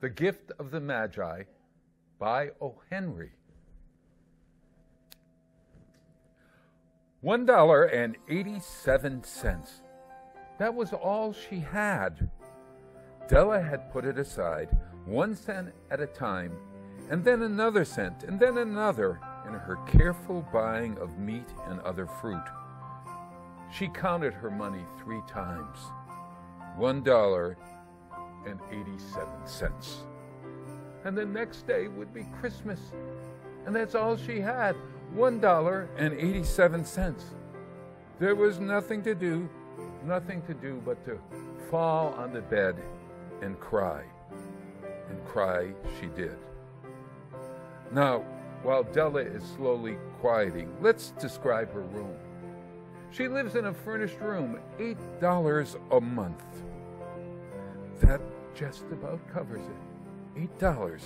The Gift of the Magi by O. Henry. $1.87. That was all she had. Della had put it aside, 1 cent at a time, and then another cent, and then another, in her careful buying of meat and other fruit. She counted her money 3 times. $1.87. And the next day would be Christmas. And that's all she had, $1.87. There was nothing to do but to fall on the bed and cry. And cry she did. Now, while Della is slowly quieting, let's describe her room. She lives in a furnished room, $8 a month. That just about covers it, $8.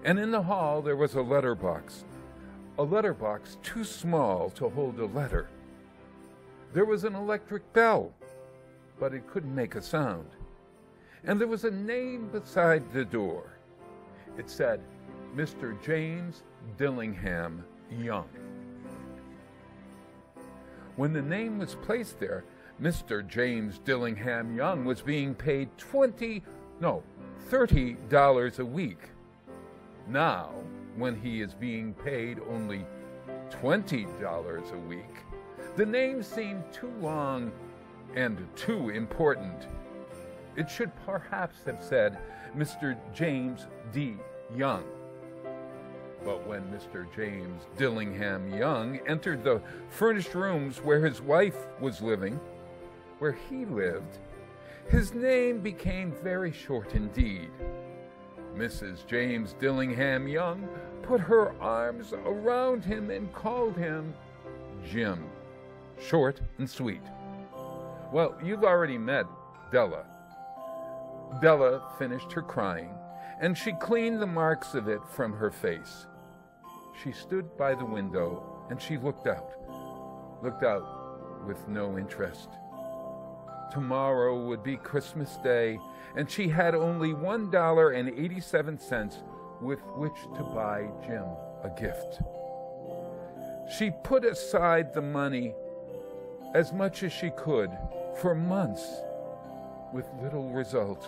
And in the hall there was a letterbox too small to hold a letter. There was an electric bell, but it couldn't make a sound. And there was a name beside the door. It said, Mr. James Dillingham Young. When the name was placed there, Mr. James Dillingham Young was being paid $30 a week. Now, when he is being paid only $20 a week, the name seemed too long and too important. It should perhaps have said Mr. James D. Young. But when Mr. James Dillingham Young entered the furnished rooms where his wife was living, where he lived, his name became very short indeed. Mrs. James Dillingham Young put her arms around him and called him Jim. Short and sweet. Well, you've already met Della. Della finished her crying, and she cleaned the marks of it from her face. She stood by the window, and she looked out with no interest. Tomorrow would be Christmas Day, and she had only $1.87 with which to buy Jim a gift. She put aside the money as much as she could for months with little result.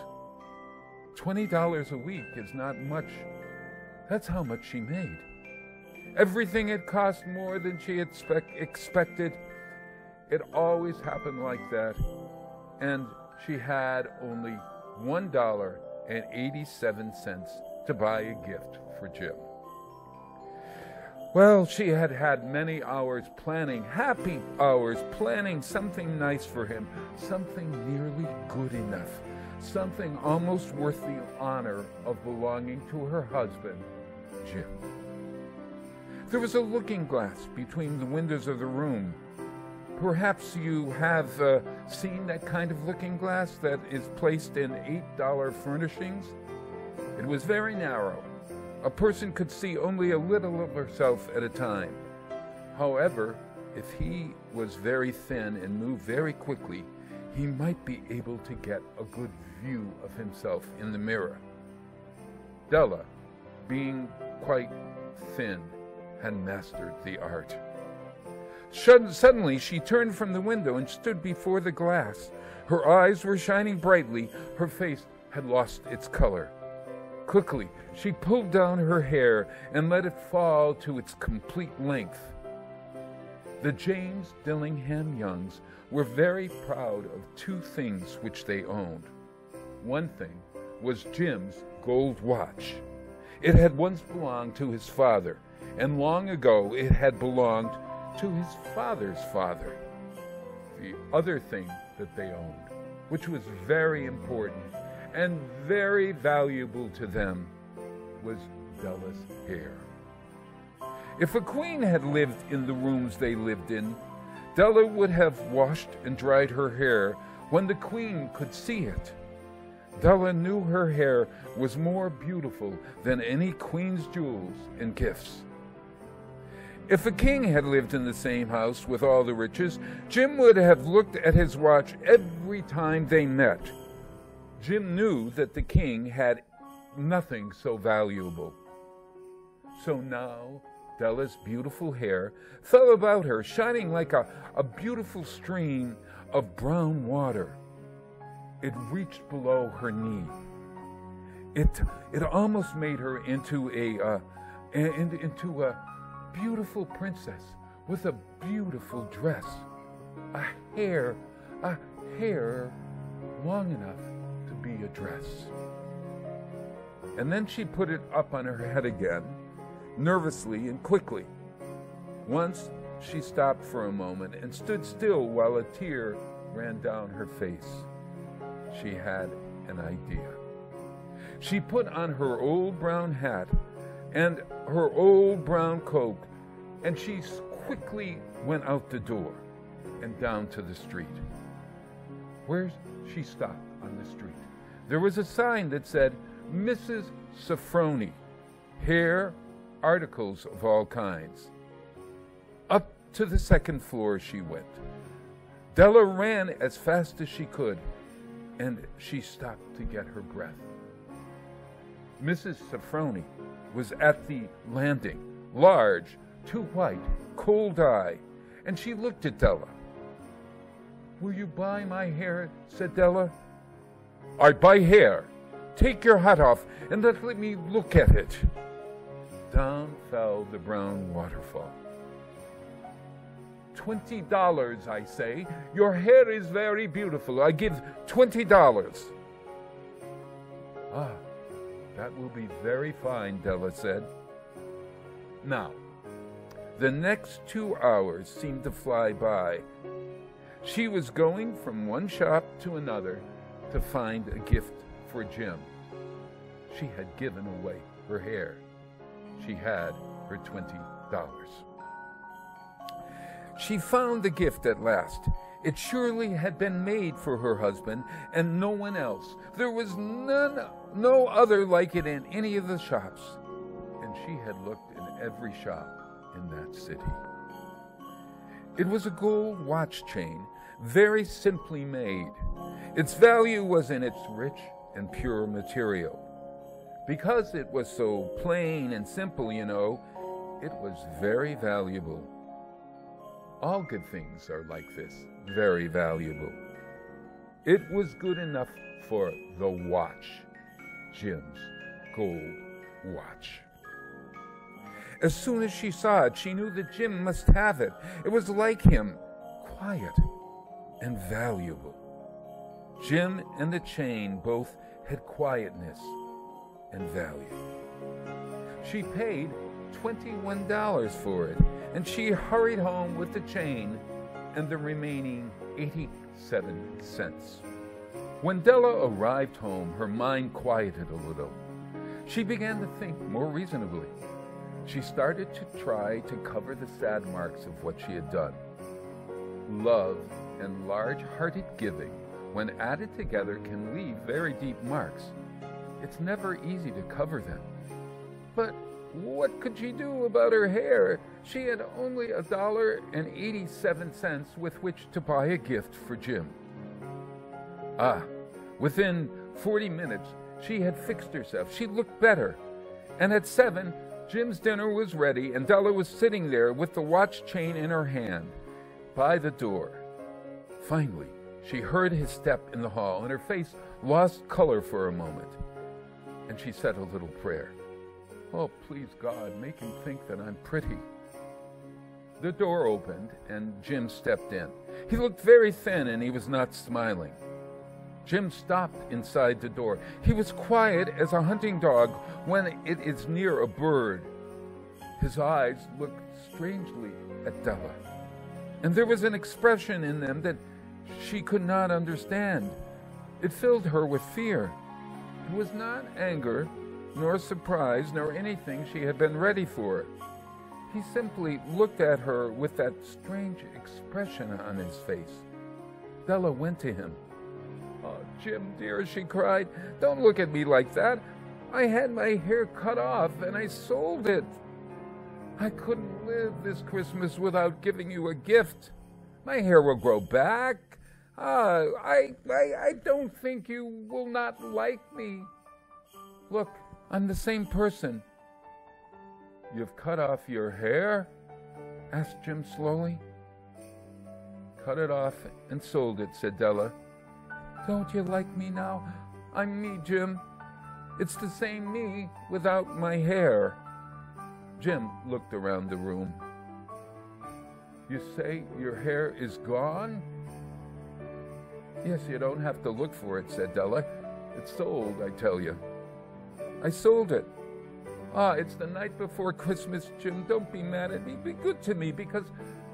$20 a week is not much. That's how much she made. Everything had cost more than she had expected. It always happened like that. And she had only $1.87 to buy a gift for Jim. Well, she had had many hours planning, happy hours, planning something nice for him, something nearly good enough, something almost worth the honor of belonging to her husband, Jim. There was a looking glass between the windows of the room. Perhaps you have seen that kind of looking glass that is placed in $8 furnishings. It was very narrow. A person could see only a little of herself at a time. However, if he was very thin and moved very quickly, he might be able to get a good view of himself in the mirror. Della, being quite thin, had mastered the art. Suddenly, she turned from the window and stood before the glass. Her eyes were shining brightly. Her face had lost its color. Quickly, she pulled down her hair and let it fall to its complete length. The James Dillingham Youngs were very proud of 2 things which they owned. One thing was Jim's gold watch. It had once belonged to his father, and long ago it had belonged to his father's father. The other thing that they owned, which was very important and very valuable to them, was Della's hair. If a queen had lived in the rooms they lived in, Della would have washed and dried her hair when the queen could see it. Della knew her hair was more beautiful than any queen's jewels and gifts. If a king had lived in the same house with all the riches, Jim would have looked at his watch every time they met. Jim knew that the king had nothing so valuable. So now Della's beautiful hair fell about her, shining like a beautiful stream of brown water. It reached below her knee. It almost made her into a beautiful princess with a beautiful dress, a hair long enough to be a dress. And then she put it up on her head again, nervously and quickly. Once she stopped for a moment and stood still while a tear ran down her face. She had an idea. She put on her old brown hat and her old brown coat, and she quickly went out the door and down to the street. Where she stopped on the street, there was a sign that said, Mrs. Sofroni, hair, articles of all kinds. Up to the second floor she went. Della ran as fast as she could, and she stopped to get her breath. Mrs. Sofroni was at the landing, large, too white, cold eye, and she looked at Della. Will you buy my hair? Said Della. I buy hair. Take your hat off and let me look at it. Down fell the brown waterfall. $20, I say. Your hair is very beautiful. I give $20. Ah, that will be very fine, Della said. Now, the next 2 hours seemed to fly by. She was going from one shop to another to find a gift for Jim. She had given away her hair. She had her $20. She found the gift at last. It surely had been made for her husband and no one else. There was no other like it in any of the shops. And she had looked in every shop in that city. It was a gold watch chain, very simply made. Its value was in its rich and pure material. Because it was so plain and simple, you know, it was very valuable. All good things are like this, very valuable. It was good enough for the watch, Jim's gold watch. As soon as she saw it, she knew that Jim must have it. It was like him, quiet and valuable. Jim and the chain both had quietness and value. She paid $21 for it, and she hurried home with the chain and the remaining 87 cents. When Della arrived home, her mind quieted a little. She began to think more reasonably. She started to try to cover the sad marks of what she had done. Love and large-hearted giving, when added together, can leave very deep marks. It's never easy to cover them. But what could she do about her hair? She had only $1.87 with which to buy a gift for Jim. Within 40 minutes, she had fixed herself. She looked better. And at 7, Jim's dinner was ready, and Della was sitting there with the watch chain in her hand by the door. Finally, she heard his step in the hall, and her face lost color for a moment. And she said a little prayer. Oh, please, God, make him think that I'm pretty. The door opened, and Jim stepped in. He looked very thin, and he was not smiling. Jim stopped inside the door. He was quiet as a hunting dog when it is near a bird. His eyes looked strangely at Della, and there was an expression in them that she could not understand. It filled her with fear. It was not anger, nor surprise, nor anything she had been ready for. He simply looked at her with that strange expression on his face. Della went to him. Oh, Jim, dear, she cried, don't look at me like that. I had my hair cut off and I sold it. I couldn't live this Christmas without giving you a gift. My hair will grow back. I don't think you will not like me. Look, I'm the same person. You've cut off your hair? Asked Jim slowly. Cut it off and sold it, said Della. Don't you like me now? I'm me, Jim. It's the same me without my hair. Jim looked around the room. You say your hair is gone? Yes, you don't have to look for it, said Della. It's sold, I tell you. I sold it. Ah, it's the night before Christmas, Jim. Don't be mad at me. Be good to me because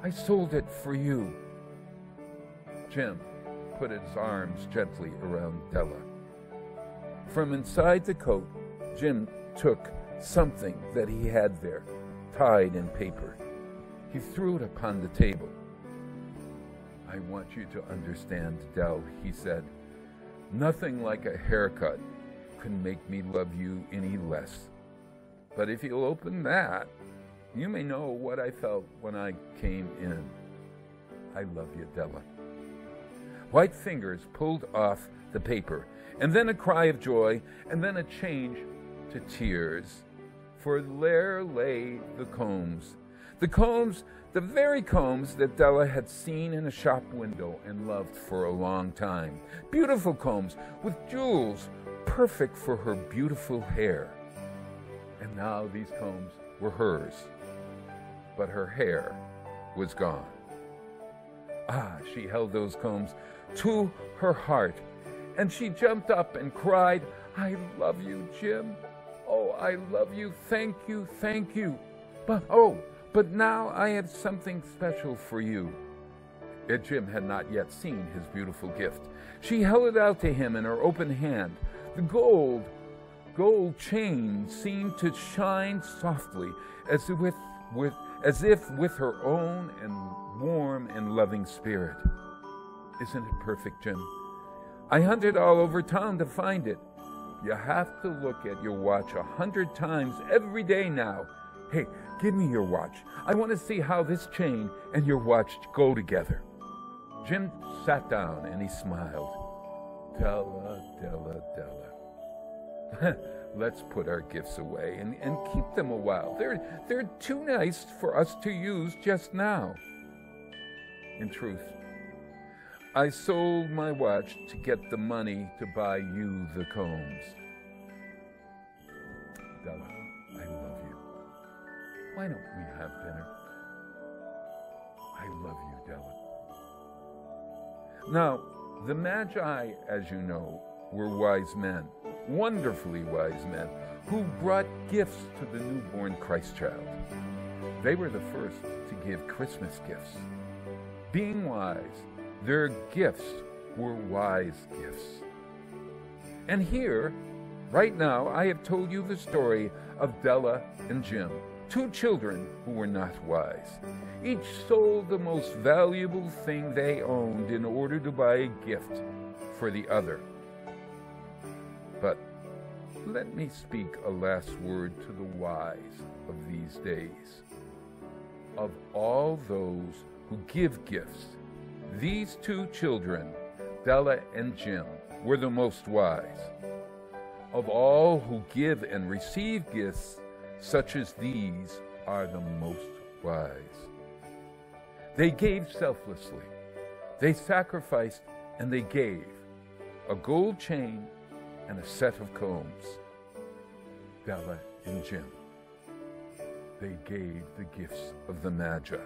I sold it for you. Jim put his arms gently around Della. From inside the coat, Jim took something that he had there, tied in paper. He threw it upon the table. I want you to understand, Dell, he said. Nothing like a haircut can make me love you any less. But if you'll open that, you may know what I felt when I came in. I love you, Della. White fingers pulled off the paper, and then a cry of joy, and then a change to tears. For there lay the combs, the very combs that Della had seen in a shop window and loved for a long time. Beautiful combs with jewels, perfect for her beautiful hair. And now these combs were hers, but her hair was gone. Ah, she held those combs to her heart, and she jumped up and cried, I love you, Jim. Oh, I love you. Thank you, thank you. But now I have something special for you. Yet Jim had not yet seen his beautiful gift. She held it out to him in her open hand. The gold chain seemed to shine softly, as if with her own and warm and loving spirit. Isn't it perfect, Jim? I hunted all over town to find it. You have to look at your watch 100 times every day now. Hey, give me your watch. I want to see how this chain and your watch go together. Jim sat down and he smiled. Della, Della, Della. Let's put our gifts away and keep them a while. They're too nice for us to use just now. In truth, I sold my watch to get the money to buy you the combs. Della, I love you. Why don't we have dinner? I love you, Della. Now, the Magi, as you know, were wise men, wonderfully wise men, who brought gifts to the newborn Christ child. They were the first to give Christmas gifts. Being wise, their gifts were wise gifts. And here, right now, I have told you the story of Della and Jim, two children who were not wise. Each sold the most valuable thing they owned in order to buy a gift for the other. But let me speak a last word to the wise of these days. Of all those who give gifts, these two children, Della and Jim, were the most wise. Of all who give and receive gifts, such as these are the most wise. They gave selflessly. They sacrificed and they gave a gold chain and a set of combs. Della and Jim. They gave the gifts of the Magi.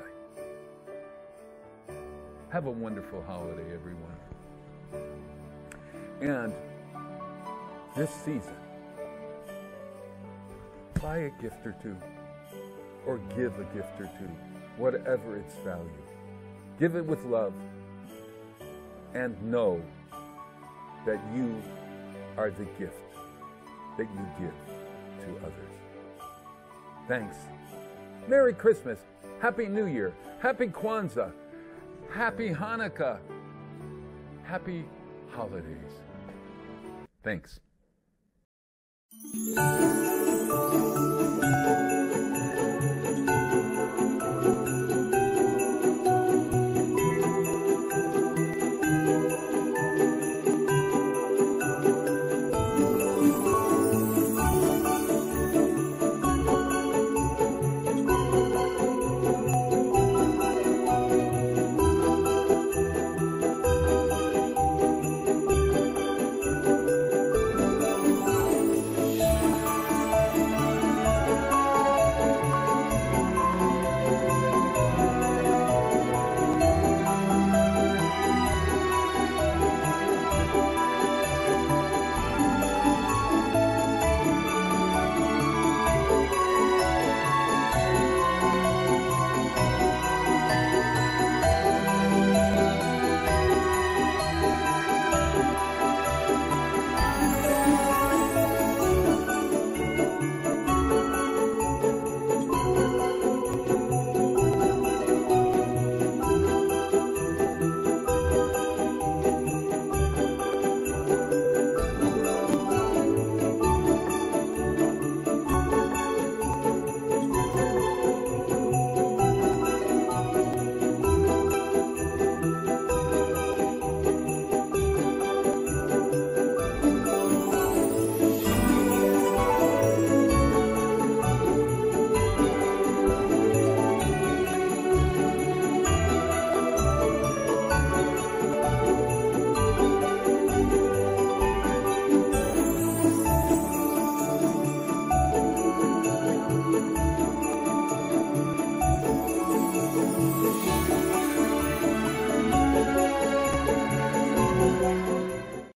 Have a wonderful holiday, everyone. And this season, buy a gift or two, or give a gift or two, whatever its value. Give it with love, and know that you are the gift that you give to others. Thanks. Merry Christmas. Happy New Year. Happy Kwanzaa. Happy Hanukkah. Happy holidays. Thanks.